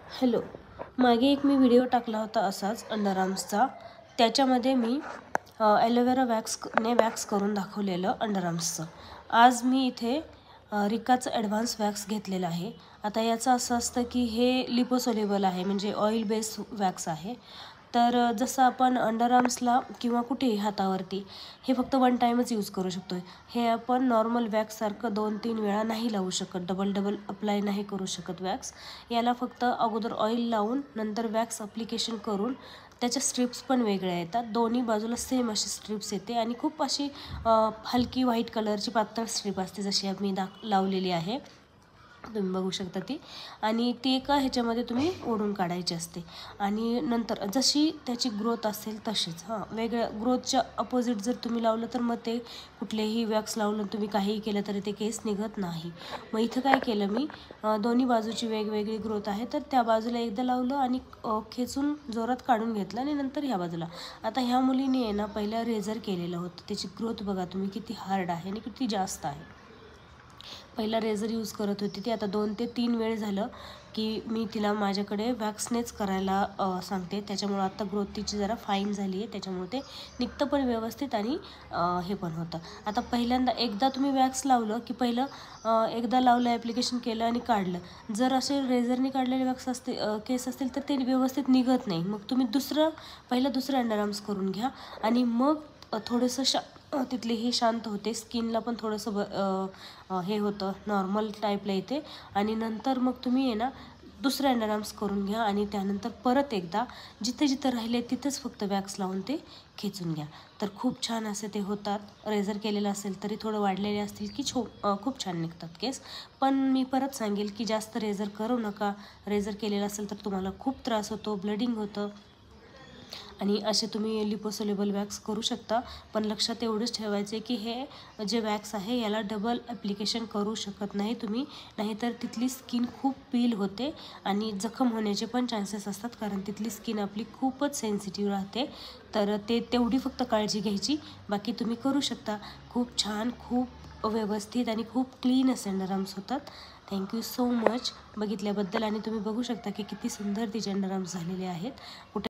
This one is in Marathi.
हॅलो, मागे एक मी व्हिडिओ टाकला होता असाच अंडरआर्म्सचा. त्याच्यामध्ये मी ॲलोवेरा वॅक्सने वॅक्स करून दाखवलेलं अंडरआर्म्सचं. आज मी इथे रिकाचं ॲडव्हान्स वॅक्स घेतलेलं आहे. आता याचं असं असतं की हे लिपोसोल्युबल आहे, म्हणजे ऑइल बेस वॅक्स आहे. तर जसं आपण अंडरआर्म्सला किंवा कुठेही हातावरती हे फक्त वन टाईमच यूज करू शकतो. हे आपण नॉर्मल वॅक्ससारखं 2-3 वेळा नाही लावू शकत, डबल अप्लाय नाही करू शकत वॅक्स. याला फक्त अगोदर ऑइल लावून नंतर वॅक्स अप्लिकेशन करून त्याच्या स्ट्रिप्स पण वेगळ्या येतात. दोन्ही बाजूला सेम अशी स्ट्रिप्स येते आणि खूप अशी हलकी व्हाईट कलरची पातळ स्ट्रिप असते, जशी मी लावलेली आहे. तुम्ही बघू शकता ती. आणि ती एका ह्याच्यामध्ये तुम्ही ओढून काढायची असते. आणि नंतर जशी त्याची ग्रोथ असेल तशीच वेगळ्या ग्रोथच्या अपोजिट जर तुम्ही लावलं तर मग ते कुठलेही वॅक्स लावलं तुम्ही काहीही केलं तरी ते केस निघत नाही. मग इथं काय केलं मी, दोन्ही बाजूची वेगवेगळी ग्रोथ आहे तर त्या बाजूला एकदा लावलं आणि खेचून जोरात काढून घेतलं आणि नंतर ह्या बाजूला. आता ह्या मुलीने आहे ना पहिला रेझर केलेलं होतं. त्याची ग्रोथ बघा तुम्ही किती हार्ड आहे आणि किती जास्त आहे. पहिला रेझर यूज करत होती ती. आता 2 ते 3 वेळ झालं की मी तिला माझ्याकडे वॅक्सनेच करायला सांगते. त्याच्यामुळं आता ग्रोथ तिची जरा फाईन झाली आहे, त्याच्यामुळे ते निघतं पण व्यवस्थित आणि हे पण होतं. आता पहिल्यांदा एकदा तुम्ही वॅक्स लावलं की पहिलं एकदा लावलं, ॲप्लिकेशन केलं आणि काढलं. जर असे रेझरने काढलेले वॅक्स केस असतील तर ते व्यवस्थित निघत नाही. मग तुम्ही पहिलं दुसरं अंडरआर्म्स करून घ्या आणि मग थोडंसं तिथले हे शांत होते, स्किनला पण थोडंसं हे होतं, नॉर्मल टाईपला येते. आणि नंतर मग तुम्ही आहे ना दुसरं अंडरआर्म्स करून घ्या आणि त्यानंतर परत एकदा जिथे जिथं राहिले तिथेच फक्त वॅक्स लावून ते खेचून घ्या. तर खूप छान असे ते होतात. रेझर केलेलं असेल तरी थोडं वाढलेले असतील की खूप छान निघतात केस. पण मी परत सांगेल की जास्त रेझर करू नका. रेझर केलेलं असेल तर तुम्हाला खूप त्रास होतो, ब्लडिंग होतं. आणि असे तुम्ही लिपोसोल्युबल वॅक्स करू शकता. पण लक्षात एवढंच ठेवायचं आहे की हे जे वॅक्स आहे याला डबल ॲप्लिकेशन करू शकत नाही तुम्ही, नाहीतर तिथली स्किन खूप पील होते आणि जखम होण्याचे पण चान्सेस असतात, कारण तिथली स्किन आपली खूपच सेन्सिटिव्ह राहते. तर तेवढी फक्त काळजी घ्यायची, बाकी तुम्ही करू शकता. खूप छान, खूप व्यवस्थित आणि खूप क्लीन असे अंडरआर्म्स होतात. थँक्यू सो मच बघितल्याबद्दल. आणि तुम्ही बघू शकता की किती सुंदर तिचे अंडरआर्म्स झालेले आहेत.